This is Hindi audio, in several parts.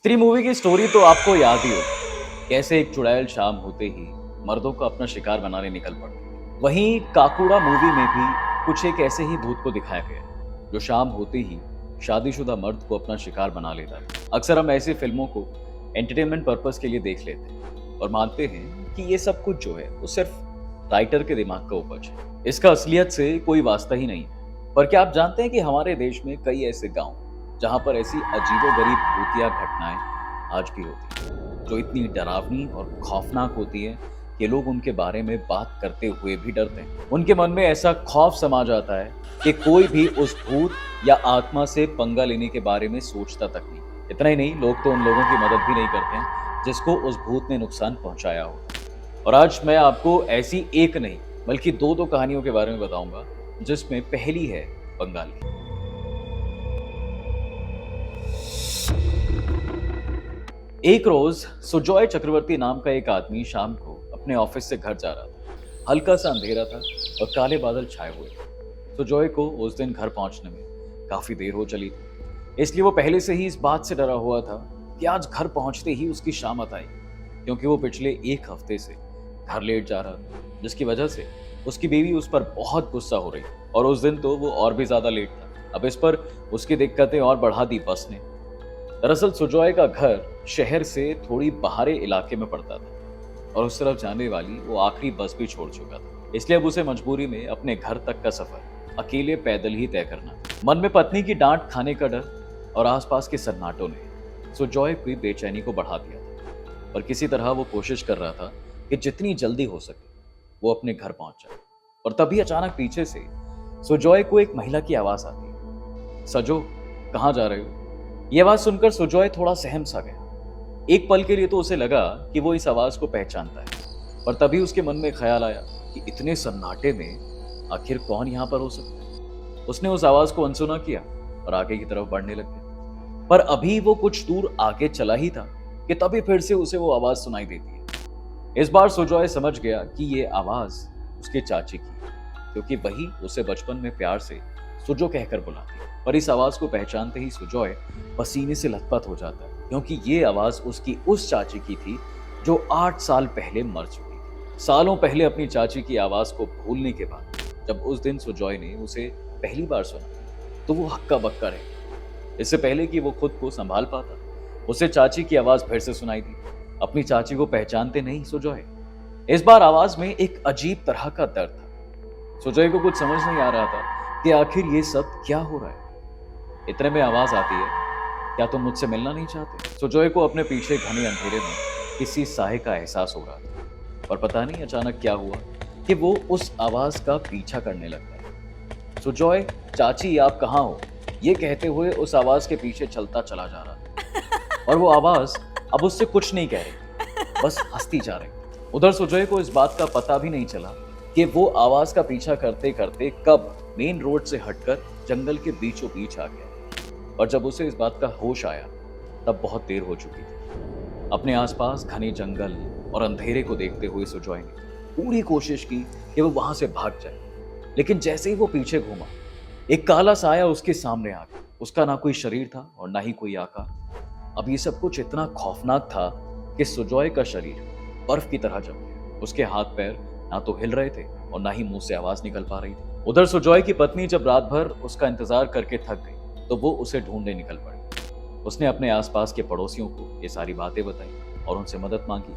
स्त्री मूवी की स्टोरी तो आपको याद ही होगी। कैसे एक चुड़ैल शाम होते ही मर्दों को अपना शिकार बनाने निकल पड़ती। वहीं काकुड़ा मूवी में भी कुछ एक ऐसे ही भूत को दिखाया गया है जो शाम होते ही शादीशुदा मर्द को अपना शिकार बना लेता है। अक्सर हम ऐसी फिल्मों को एंटरटेनमेंट पर्पस के लिए देख लेते हैं और मानते हैं कि ये सब कुछ जो है वो सिर्फ राइटर के दिमाग का उपज है। इसका असलियत से कोई वास्ता ही नहीं। पर क्या आप जानते हैं कि हमारे देश में कई ऐसे गांव जहां पर ऐसी अजीबोगरीब भूतिया घटनाएं आज भी होती हैं, जो इतनी डरावनी और खौफनाक होती है कि लोग उनके बारे में बात करते हुए भी डरते हैं। उनके मन में ऐसा खौफ समा जाता है कि कोई भी उस भूत या आत्मा से पंगा लेने के बारे में सोचता तक नहीं। इतना ही नहीं, लोग तो उन लोगों की मदद भी नहीं करते हैं जिसको उस भूत ने नुकसान पहुंचाया हो। और आज मैं आपको ऐसी एक नहीं बल्कि दो कहानियों के बारे में बताऊंगा, जिसमें पहली है बंगाली। एक रोज सुजॉय चक्रवर्ती नाम का एक आदमी शाम को अपने ऑफिस से घर जा रहा था। हल्का सा अंधेरा था और काले बादल छाए हुए थे। सुजॉय को उस दिन घर पहुंचने में काफी देर हो चली थी, इसलिए वो पहले से ही इस बात से डरा हुआ था कि आज घर पहुंचते ही उसकी शामत आई, क्योंकि वो पिछले एक हफ्ते से घर लेट जा रहा था, जिसकी वजह से उसकी बीवी उस पर बहुत गुस्सा हो रही। और उस दिन तो वो और भी ज्यादा लेट था। अब इस पर उसकी दिक्कतें और बढ़ा दी बस ने। दरअसल सुजॉय का घर शहर से थोड़ी बाहरी इलाके में पड़ता था और उस तरफ जाने वाली वो आखिरी बस भी छोड़ चुका था। इसलिए अब उसे मजबूरी में अपने घर तक का सफर अकेले पैदल ही तय करना था। मन में पत्नी की डांट खाने का डर और आसपास के सन्नाटों ने सुजॉय की बेचैनी को बढ़ा दिया था। पर किसी तरह वो कोशिश कर रहा था कि जितनी जल्दी हो सके वो अपने घर पहुंच जाए। और तभी अचानक पीछे से सुजॉय को एक महिला की आवाज आती है, सजो, कहाँ जा रहे हो? ये आवाज सुनकर सुजॉय थोड़ा सहम सा गया। एक पल के लिए तो उसे लगा कि वो इस आवाज को पहचानता है, पर तभी उसके मन में ख्याल आया कि इतने सन्नाटे में आखिर कौन यहाँ पर हो सकता है। उसने उस आवाज को अनसुना किया और आगे की तरफ बढ़ने लग गया। पर अभी वो कुछ दूर आगे चला ही था कि तभी फिर से उसे वो आवाज सुनाई देती है। इस बार सुजॉय समझ गया कि ये आवाज उसके चाची की है, क्योंकि वही उसे बचपन में प्यार से सुजो कहकर बुलाती है। पर इस आवाज को पहचानते ही सुजॉय पसीने से लथपथ हो जाता है, क्योंकि ये आवाज उसकी उस चाची की थी जो 8 साल पहले मर चुकी थी। सालों पहले अपनी चाची की आवाज को भूलने के बाद जब उस दिन सुजॉय ने उसे पहली बार सुना तो वो हक्का बक्का रह गया। इससे पहले कि वो खुद को संभाल पाता, उसे चाची की आवाज फिर से सुनाई दी। अपनी चाची को पहचानते नहीं सुजॉय। इस बार आवाज में एक अजीब तरह का दर्द था। सुजॉय को कुछ समझ नहीं आ रहा था कि आखिर ये सब क्या हो रहा है। इतने में आवाज आती है, क्या तुम मुझसे मिलना नहीं चाहते? सुजॉय को अपने पीछे घने अंधेरे में किसी साहे का एहसास हो रहा था। और पता नहीं अचानक क्या हुआ कि वो उस आवाज का पीछा करने लग गया। सुजॉय, चाची आप कहाँ हो? ये कहते हुए उस आवाज के पीछे चलता चला जा रहा था। और वो आवाज अब उससे कुछ नहीं कह रही, बस हंसती जा रही। उधर सुजॉय को इस बात का पता भी नहीं चला कि वो आवाज का पीछा करते करते कब मेन रोड से हटकर जंगल के बीचों बीच आ गया। और जब उसे इस बात का होश आया तब बहुत देर हो चुकी थी। अपने आसपास घने जंगल और अंधेरे को देखते हुए सुजॉय ने पूरी कोशिश की कि वो वहां से भाग जाए, लेकिन जैसे ही वो पीछे घूमा एक काला साया उसके सामने आ गया। उसका ना कोई शरीर था और ना ही कोई आकार। अब ये सब कुछ इतना खौफनाक था कि सुजॉय का शरीर बर्फ की तरह जम गया। उसके हाथ पैर ना तो हिल रहे थे और ना ही मुंह से आवाज निकल पा रही थी। उधर सुजॉय की पत्नी जब रात भर उसका इंतजार करके थक गई तो वो उसे ढूंढने निकल पड़ी। उसने अपने आसपास के पड़ोसियों को ये सारी बातें बताई और उनसे मदद मांगी।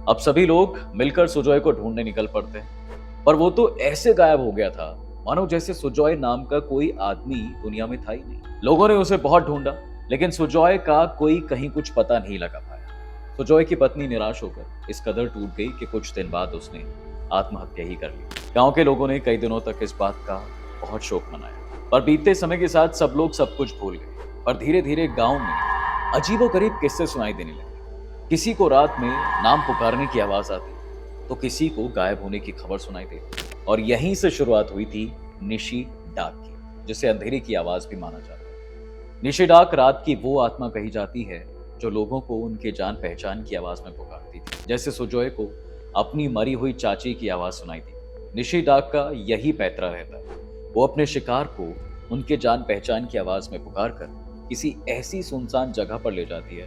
अब सभी लोग मिलकर सुजॉय को ढूंढने निकल पड़ते हैं, पर वो तो ऐसे गायब हो गया था मानो जैसे सुजॉय नाम का कोई आदमी दुनिया में था ही नहीं। लोगों ने उसे बहुत ढूंढा, लेकिन सुजॉय का कोई कहीं कुछ पता नहीं लगा पाया। सुजॉय की पत्नी निराश होकर इस कदर टूट गई कि कुछ दिन बाद उसने आत्महत्या ही कर ली। गांव के लोगों ने कई दिनों तक इस बात का बहुत शोक मनाया। पर बीतते समय के साथ सब लोग सब कुछ भूल गए। पर धीरे धीरे गांव में अजीबोगरीब किस्से सुनाई देने लगे। किसी को रात में नाम पुकारने की आवाज आती तो किसी को गायब होने की खबर सुनाई देती। और यहीं से शुरुआत हुई थी निशी डाक की, जिसे अंधेरे की आवाज भी माना जाता है। निशी डाक रात की वो आत्मा कही जाती है जो लोगों को उनके जान पहचान की आवाज में पुकारती थी। जैसे सुजॉय को अपनी मरी हुई चाची की आवाज सुनाई दी, निशी डाक का यही पैतरा रहता है। वो अपने शिकार को उनके जान पहचान की आवाज में पुकार कर किसी ऐसी सुनसान जगह पर ले जाती है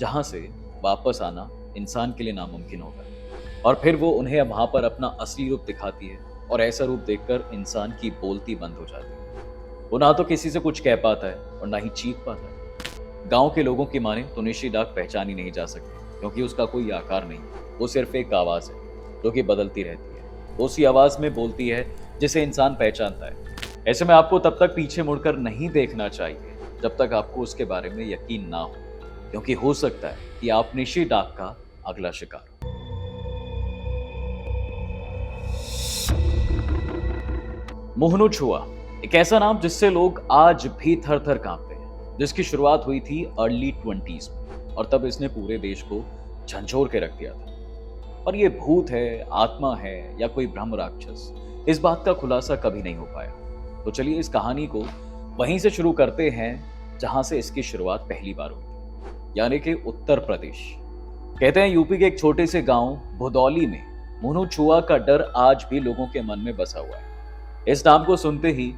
जहां से वापस आना इंसान के लिए नामुमकिन होगा। और फिर वो उन्हें वहां पर अपना असली रूप दिखाती है और ऐसा रूप देखकर इंसान की बोलती बंद हो जाती है। वो ना तो किसी से कुछ कह पाता है और ना ही चीख पाता है। गांव के लोगों की माने तो निशी डाक पहचानी नहीं जा सकती, क्योंकि उसका कोई आकार नहीं, वो सिर्फ एक आवाज है जो कि बदलती रहती है। वो उसी आवाज में बोलती है जिसे इंसान पहचानता है। ऐसे में आपको तब तक पीछे मुड़कर नहीं देखना चाहिए जब तक आपको उसके बारे में यकीन ना हो, क्योंकि हो सकता है कि आप निशी डाक का अगला शिकार हो। मोहनो छुआ एक ऐसा नाम जिससे लोग आज भी थर थर कांपते हैं, जिसकी शुरुआत हुई थी अर्ली 20s में और तब इसने पूरे देश को झंझोर के रख दिया था। पर यह भूत है, आत्मा है या कोई ब्रह्म राक्षस, इस बात का खुलासा कभी नहीं हो पाया। तो चलिए इस कहानी को वहीं से शुरू करते हैं जहां से इसकी शुरुआत पहली बार हुई थी, यानी कि उत्तर प्रदेश। कहते हैं यूपी के एक छोटे से गांव भदौली में मोहनो छुआ का डर आज भी लोगों के मन में बसा हुआ है। इस नाम को सुनते ही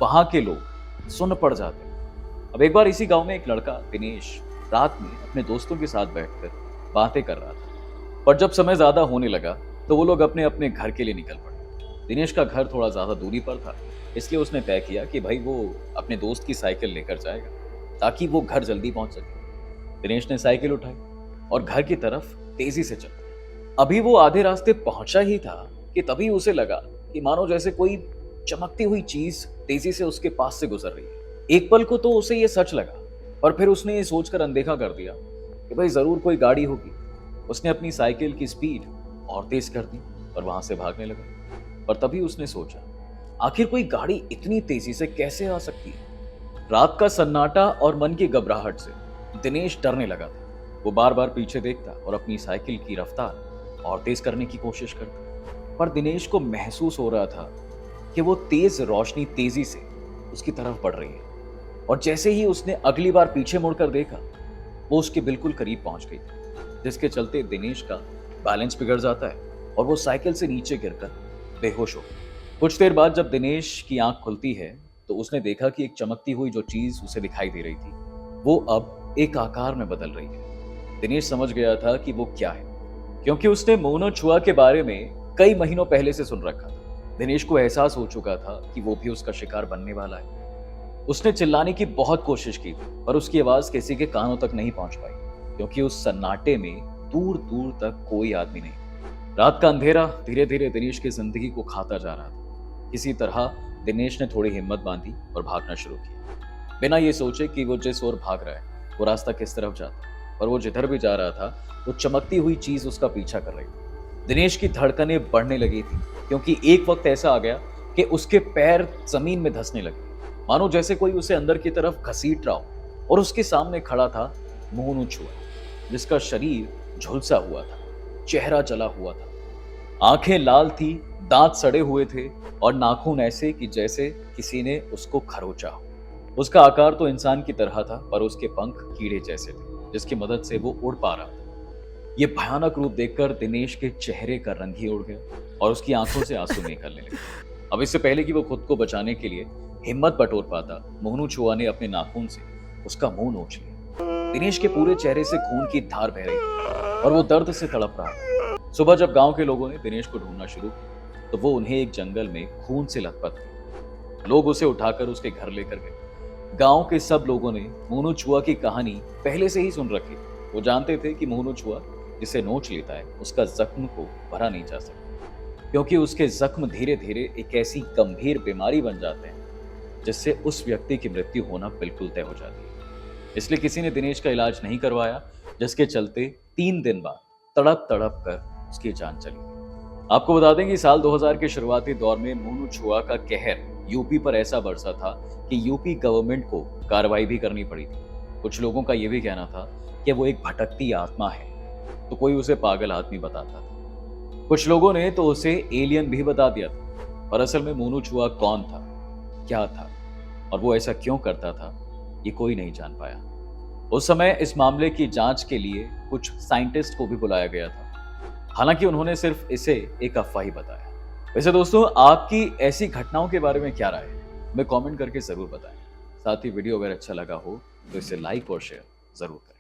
वहां के लोग सुन्न पड़ जाते हैं। अब एक बार इसी गांव में एक लड़का दिनेश रात में अपने दोस्तों के साथ बैठकर बातें कर रहा था। पर जब समय ज्यादा होने लगा तो वो लोग अपने अपने घर के लिए निकल पड़े। दिनेश का घर थोड़ा ज्यादा दूरी पर था, इसलिए उसने तय किया कि भाई वो अपने दोस्त की साइकिल लेकर जाएगा ताकि वो घर जल्दी पहुंच सके। दिनेश ने साइकिल उठाई और घर की तरफ तेजी से चला। अभी वो आधे रास्ते पहुंचा ही था कि तभी उसे लगा कि मानो जैसे कोई चमकती हुई चीज तेजी से उसके पास से गुजर रही है। एक पल को तो उसे ये सच लगा, पर फिर उसने ये सोचकर अनदेखा कर दिया कि भाई जरूर कोई गाड़ी होगी। उसने अपनी साइकिल की स्पीड और तेज कर दी और वहां से भागने लगा। पर तभी उसने सोचा, आखिर कोई गाड़ी इतनी तेजी से कैसे आ सकती है। रात का सन्नाटा और मन की घबराहट से दिनेश डरने लगा था। वो बार बार पीछे देखता और अपनी साइकिल की रफ्तार और तेज करने की कोशिश करता। पर दिनेश को महसूस हो रहा था कि वो तेज रोशनी तेजी से उसकी तरफ बढ़ रही है। और जैसे ही उसने अगली बार पीछे मुड़कर देखा, वो उसके बिल्कुल करीब पहुंच गई थी, जिसके चलते दिनेश का बैलेंस बिगड़ जाता है और वो साइकिल से नीचे गिरकर बेहोश हो गया। कुछ देर बाद जब दिनेश की आंख खुलती है तो उसने देखा कि एक चमकती हुई जो चीज उसे दिखाई दे रही थी वो अब एक आकार में बदल रही है। दिनेश समझ गया था कि वो क्या है, क्योंकि उसने मोहनो छुआ के बारे में कई महीनों पहले से सुन रखा था। दिनेश को एहसास हो चुका था कि वो भी उसका शिकार बनने वाला है। उसने चिल्लाने की बहुत कोशिश की थी, पर उसकी आवाज किसी के कानों तक नहीं पहुंच पाई, क्योंकि उस सन्नाटे में दूर दूर तक कोई आदमी नहीं। रात का अंधेरा धीरे धीरे दिनेश की जिंदगी को खाता जा रहा था। किसी तरह दिनेश ने थोड़ी हिम्मत बांधी और भागना शुरू किया, बिना ये सोचे कि वो जिस ओर भाग रहा है वो रास्ता किस तरफ जाता है। पर वो जिधर भी जा रहा था वो चमकती हुई चीज उसका पीछा कर रही थी। दिनेश की धड़कनें बढ़ने लगी थी, क्योंकि एक वक्त ऐसा आ गया कि उसके पैर जमीन में धंसने लगे, मानो जैसे कोई उसे अंदर की तरफ घसीट रहा हो। और उसके सामने खड़ा था मोहनो छुआ, जिसका शरीर झुलसा हुआ था, चेहरा जला हुआ था, आंखें लाल थी, दांत सड़े हुए थे और नाखून ऐसे कि जैसे किसी ने उसको खरोचा हो। उसका आकार तो इंसान की तरह था, पर उसके पंख कीड़े जैसे थे, जिसकी मदद से वो उड़ पा रहा था। ये भयानक रूप देखकर दिनेश के चेहरे का रंग ही उड़ गया और उसकी आंखों से आंसू निकलने लगे। अब इससे पहले कि वो खुद को बचाने के लिए हिम्मत बटोर पाता, मोहनो छुआ ने अपने नाखून से उसका मुंह नोच लिया। दिनेश के पूरे चेहरे से खून की धार बह रही थी और वो दर्द से तड़प रहा था। सुबह जब गांव के लोगों ने दिनेश को ढूंढना शुरू किया तो वो उन्हें एक जंगल में खून से लथपथ थे। लोग उसे उठाकर उसके घर लेकर गए। गांव के सब लोगों ने मोहनो छुआ की कहानी पहले से ही सुन रखी। वो जानते थे कि मोहनो छुआ जिसे नोच लेता है उसका जख्म को भरा नहीं जा सकता, क्योंकि उसके जख्म धीरे धीरे एक ऐसी गंभीर बीमारी बन जाते हैं जिससे उस व्यक्ति की मृत्यु होना बिल्कुल तय हो जाती है। इसलिए किसी ने दिनेश का इलाज नहीं करवाया, जिसके चलते 3 दिन बाद तड़प तड़प कर उसकी जान चली गई। आपको बता दें कि साल 2000 के शुरुआती दौर में मोहनो छुआ का कहर यूपी पर ऐसा बरसा था कि यूपी गवर्नमेंट को कार्रवाई भी करनी पड़ी थी। कुछ लोगों का यह भी कहना था कि वो एक भटकती आत्मा है, तो कोई उसे पागल आदमी बताता था। कुछ लोगों ने तो उसे एलियन भी बता दिया था। पर असल में मोहनो छुआ कौन था, क्या था और वो ऐसा क्यों करता था, ये कोई नहीं जान पाया। उस समय इस मामले की जांच के लिए कुछ साइंटिस्ट को भी बुलाया गया था, हालांकि उन्होंने सिर्फ इसे एक अफवाह ही बताया। वैसे दोस्तों, आपकी ऐसी घटनाओं के बारे में क्या राय है, हमें कमेंट करके जरूर बताएं। साथ ही वीडियो अगर अच्छा लगा हो तो इसे लाइक और शेयर जरूर करें।